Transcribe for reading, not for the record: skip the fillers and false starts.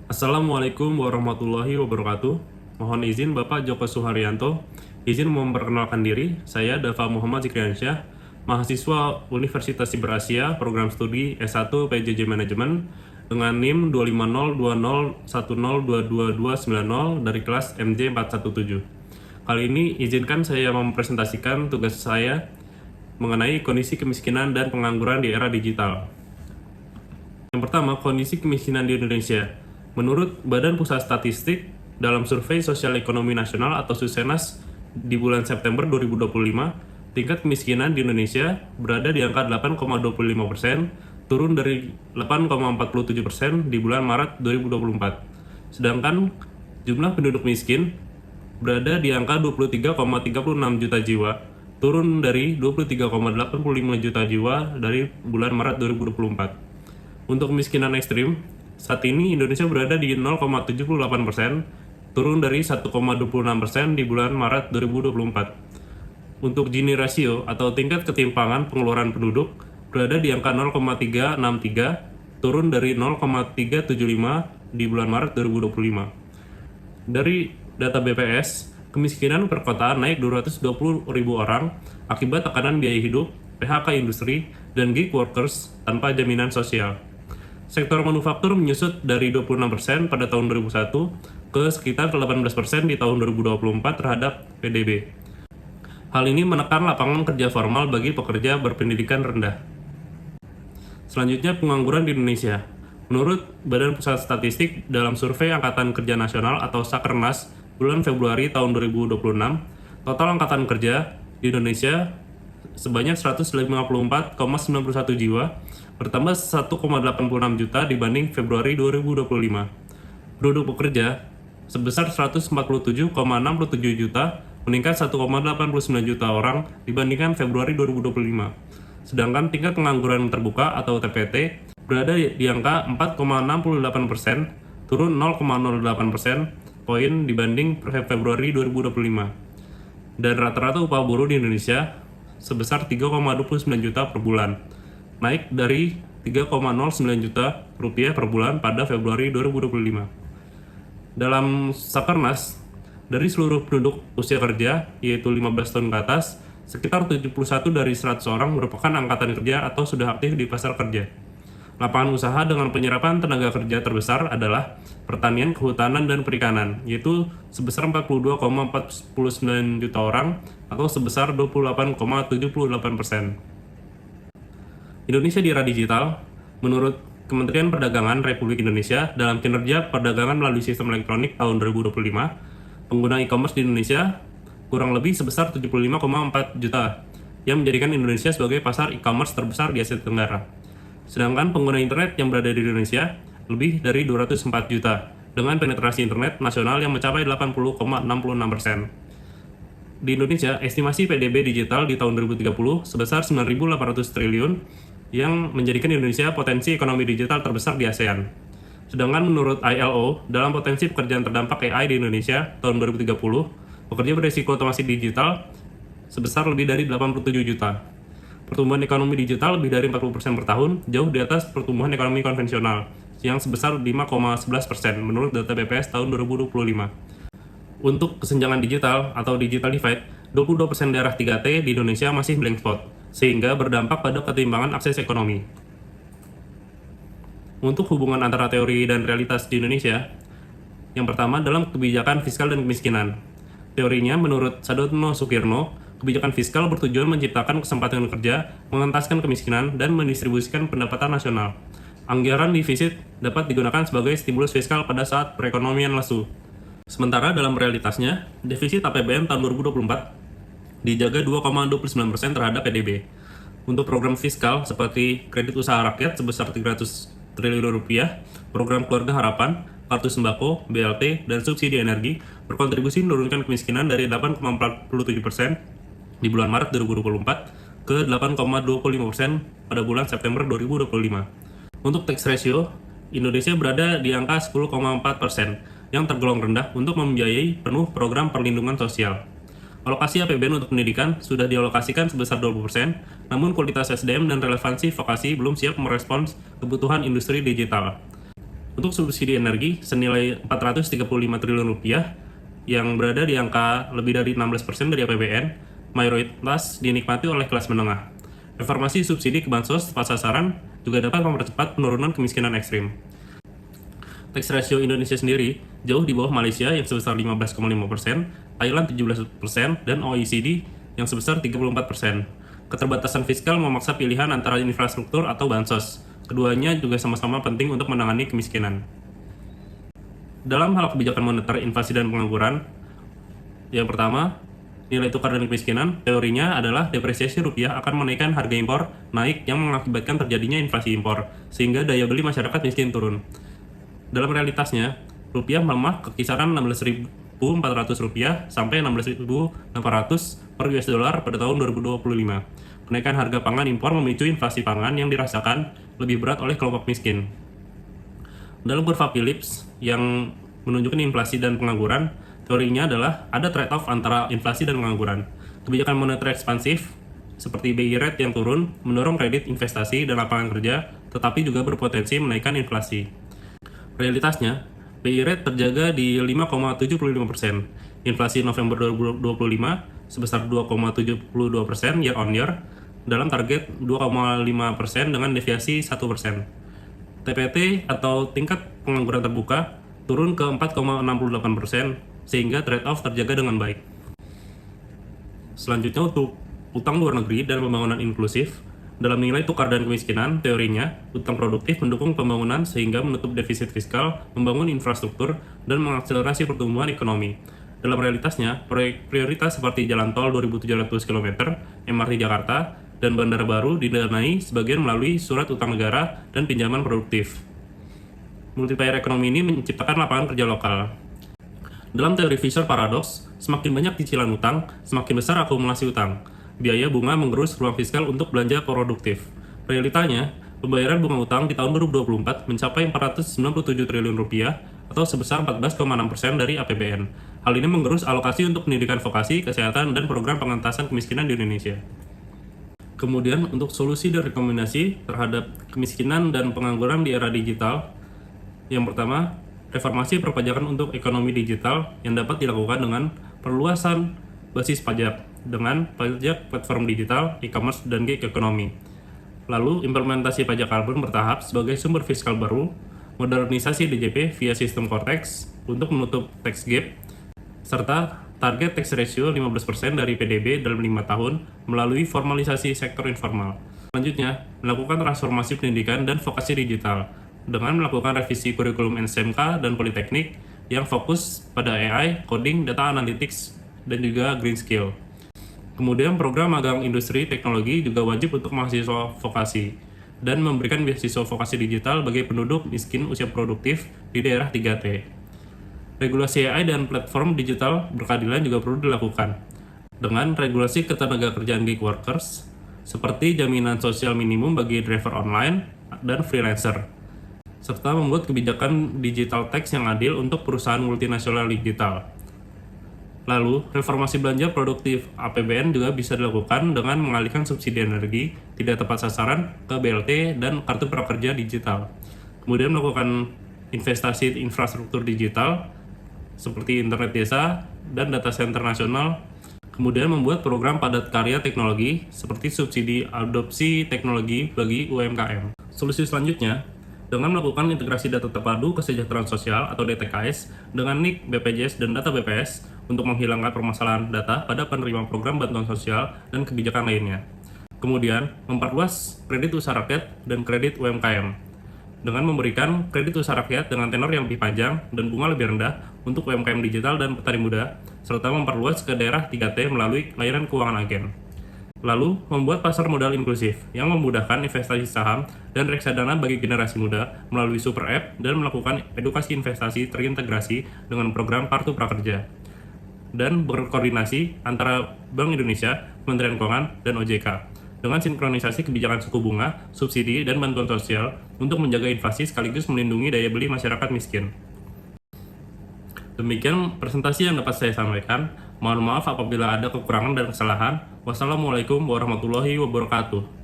Assalamualaikum warahmatullahi wabarakatuh. Mohon izin Bapak Joko Suharyanto, izin memperkenalkan diri. Saya Dava Muhammad Zikriansyah, mahasiswa Universitas Siberasia, program studi S1 PJJ Manajemen dengan NIM 2502010222290 dari kelas MJ 417. Kali ini izinkan saya mempresentasikan tugas saya mengenai kondisi kemiskinan dan pengangguran di era digital. Yang pertama, kondisi kemiskinan di Indonesia. Menurut Badan Pusat Statistik, dalam survei Sosial Ekonomi Nasional atau Susenas di bulan September 2025, tingkat kemiskinan di Indonesia berada di angka 8,25%, turun dari 8,47% di bulan Maret 2024. Sedangkan jumlah penduduk miskin berada di angka 23,36 juta jiwa, turun dari 23,85 juta jiwa dari bulan Maret 2024. Untuk kemiskinan ekstrim, saat ini Indonesia berada di 0,78%, turun dari 1,26% di bulan Maret 2024. Untuk Gini rasio atau tingkat ketimpangan pengeluaran penduduk berada di angka 0,363, turun dari 0,375 di bulan Maret 2025. Dari data BPS, kemiskinan perkotaan naik 220.000 orang akibat tekanan biaya hidup, PHK industri, dan gig workers tanpa jaminan sosial. Sektor manufaktur menyusut dari 26% pada tahun 2001 ke sekitar 18% di tahun 2024 terhadap PDB. Hal ini menekan lapangan kerja formal bagi pekerja berpendidikan rendah. Selanjutnya, pengangguran di Indonesia. Menurut Badan Pusat Statistik, dalam survei Angkatan Kerja Nasional atau Sakernas bulan Februari tahun 2026, total angkatan kerja di Indonesia sebanyak 154,91 jiwa, bertambah 1,86 juta dibanding Februari 2025. Penduduk pekerja sebesar 147,67 juta, meningkat 1,89 juta orang dibandingkan Februari 2025. Sedangkan tingkat pengangguran terbuka atau TPT berada di angka 4,68%, turun 0,08% poin dibanding Februari 2025. Dan rata-rata upah buruh di Indonesia sebesar 3,29 juta per bulan, naik dari 3,09 juta rupiah per bulan pada Februari 2025. Dalam Sakernas, dari seluruh penduduk usia kerja, yaitu 15 tahun ke atas, sekitar 71 dari 100 orang merupakan angkatan kerja atau sudah aktif di pasar kerja. Lapangan usaha dengan penyerapan tenaga kerja terbesar adalah pertanian, kehutanan, dan perikanan, yaitu sebesar 42,49 juta orang atau sebesar 28,78%. Indonesia di era digital. Menurut Kementerian Perdagangan Republik Indonesia, dalam kinerja perdagangan melalui sistem elektronik tahun 2025, pengguna e-commerce di Indonesia kurang lebih sebesar 75,4 juta, yang menjadikan Indonesia sebagai pasar e-commerce terbesar di Asia Tenggara. Sedangkan pengguna internet yang berada di Indonesia lebih dari 204 juta, dengan penetrasi internet nasional yang mencapai 80,66%. Di Indonesia, estimasi PDB digital di tahun 2030 sebesar 9.800 triliun, yang menjadikan Indonesia potensi ekonomi digital terbesar di ASEAN. Sedangkan menurut ILO, dalam potensi pekerjaan terdampak AI di Indonesia tahun 2030, pekerja berisiko otomasi digital sebesar lebih dari 87 juta. Pertumbuhan ekonomi digital lebih dari 40% per tahun, jauh di atas pertumbuhan ekonomi konvensional, yang sebesar 5,11% menurut data BPS tahun 2025. Untuk kesenjangan digital atau digital divide, 22% daerah 3T di Indonesia masih blank spot, sehingga berdampak pada ketimbangan akses ekonomi. Untuk hubungan antara teori dan realitas di Indonesia, yang pertama dalam kebijakan fiskal dan kemiskinan. Teorinya, menurut Sadono Sukirno, kebijakan fiskal bertujuan menciptakan kesempatan kerja, mengentaskan kemiskinan, dan mendistribusikan pendapatan nasional. Anggaran defisit dapat digunakan sebagai stimulus fiskal pada saat perekonomian lesu. Sementara dalam realitasnya, defisit APBN tahun 2024 dijaga 2,29% terhadap PDB. Untuk program fiskal seperti kredit usaha rakyat sebesar 300 triliun rupiah, program keluarga harapan, kartu sembako, BLT, dan subsidi energi berkontribusi menurunkan kemiskinan dari 8,47% di bulan Maret 2024 ke 8,25% pada bulan September 2025. Untuk tax ratio, Indonesia berada di angka 10,4% yang tergolong rendah untuk membiayai penuh program perlindungan sosial. Alokasi APBN untuk pendidikan sudah dialokasikan sebesar 20%, namun kualitas SDM dan relevansi vokasi belum siap merespons kebutuhan industri digital. Untuk subsidi energi senilai 435 triliun rupiah yang berada di angka lebih dari 16% dari APBN, mayoritas dinikmati oleh kelas menengah. Reformasi subsidi ke bansos tepat sasaran juga dapat mempercepat penurunan kemiskinan ekstrim. Tax ratio Indonesia sendiri jauh di bawah Malaysia yang sebesar 15,5%, Thailand 17%, dan OECD yang sebesar 34%. Keterbatasan fiskal memaksa pilihan antara infrastruktur atau bansos. Keduanya juga sama-sama penting untuk menangani kemiskinan. Dalam hal kebijakan moneter, inflasi, dan pengangguran, yang pertama, nilai tukar dan kemiskinan, teorinya adalah depresiasi rupiah akan menaikkan harga impor naik yang mengakibatkan terjadinya inflasi impor, sehingga daya beli masyarakat miskin turun. Dalam realitasnya, rupiah melemah ke kisaran 16.400 rupiah sampai 16.800 per US dollar pada tahun 2025. Kenaikan harga pangan impor memicu inflasi pangan yang dirasakan lebih berat oleh kelompok miskin. Dalam kurva Phillips yang menunjukkan inflasi dan pengangguran, teorinya adalah ada trade-off antara inflasi dan pengangguran. Kebijakan moneter ekspansif seperti BI rate yang turun mendorong kredit, investasi, dan lapangan kerja, tetapi juga berpotensi menaikkan inflasi. Realitasnya, BI rate terjaga di 5,75%. Inflasi November 2025 sebesar 2,72% year on year dalam target 2,5% dengan deviasi 1%. TPT atau tingkat pengangguran terbuka turun ke 4,68% sehingga trade-off terjaga dengan baik. Selanjutnya untuk utang luar negeri dan pembangunan inklusif, dalam nilai tukar dan kemiskinan, teorinya, utang produktif mendukung pembangunan sehingga menutup defisit fiskal, membangun infrastruktur, dan mengakselerasi pertumbuhan ekonomi. Dalam realitasnya, proyek prioritas seperti jalan tol 2.700 km, MRT Jakarta, dan bandara baru didanai sebagian melalui surat utang negara dan pinjaman produktif. Multiplier ekonomi ini menciptakan lapangan kerja lokal. Dalam teori Fisher Paradox, semakin banyak cicilan utang, semakin besar akumulasi utang. Biaya bunga mengerus ruang fiskal untuk belanja produktif. Realitanya, pembayaran bunga utang di tahun 2024 mencapai 497 triliun rupiah atau sebesar 14,6% dari APBN. Hal ini mengerus alokasi untuk pendidikan vokasi, kesehatan, dan program pengentasan kemiskinan di Indonesia. Kemudian, untuk solusi dan rekomendasi terhadap kemiskinan dan pengangguran di era digital, yang pertama, reformasi perpajakan untuk ekonomi digital yang dapat dilakukan dengan perluasan basis pajak dengan pajak platform digital, e-commerce, dan gig ekonomi. Lalu, implementasi pajak karbon bertahap sebagai sumber fiskal baru, modernisasi DJP via sistem Cortex untuk menutup tax gap, serta target tax ratio 15% dari PDB dalam 5 tahun melalui formalisasi sektor informal. Selanjutnya, melakukan transformasi pendidikan dan vokasi digital dengan melakukan revisi kurikulum SMK dan Politeknik yang fokus pada AI, coding, data analytics, dan juga green skill. Kemudian program magang industri teknologi juga wajib untuk mahasiswa vokasi dan memberikan beasiswa vokasi digital bagi penduduk miskin usia produktif di daerah 3T. Regulasi AI dan platform digital berkeadilan juga perlu dilakukan dengan regulasi ketenagakerjaan gig workers seperti jaminan sosial minimum bagi driver online dan freelancer, serta membuat kebijakan digital tax yang adil untuk perusahaan multinasional digital. Lalu, reformasi belanja produktif APBN juga bisa dilakukan dengan mengalihkan subsidi energi tidak tepat sasaran ke BLT dan kartu prakerja digital. Kemudian melakukan investasi infrastruktur digital seperti internet desa dan data center nasional. Kemudian membuat program padat karya teknologi seperti subsidi adopsi teknologi bagi UMKM. Solusi selanjutnya, dengan melakukan integrasi data terpadu kesejahteraan sosial atau DTKS dengan NIK, BPJS, dan data BPS untuk menghilangkan permasalahan data pada penerima program bantuan sosial dan kebijakan lainnya. Kemudian, memperluas kredit usaha rakyat dan kredit UMKM dengan memberikan kredit usaha rakyat dengan tenor yang lebih panjang dan bunga lebih rendah untuk UMKM digital dan petani muda, serta memperluas ke daerah 3T melalui layanan keuangan agen. Lalu, membuat pasar modal inklusif yang memudahkan investasi saham dan reksadana bagi generasi muda melalui super app dan melakukan edukasi investasi terintegrasi dengan program Kartu Prakerja dan berkoordinasi antara Bank Indonesia, Kementerian Keuangan, dan OJK dengan sinkronisasi kebijakan suku bunga, subsidi, dan bantuan sosial untuk menjaga inflasi sekaligus melindungi daya beli masyarakat miskin. Demikian presentasi yang dapat saya sampaikan. Mohon maaf apabila ada kekurangan dan kesalahan. Wassalamualaikum warahmatullahi wabarakatuh.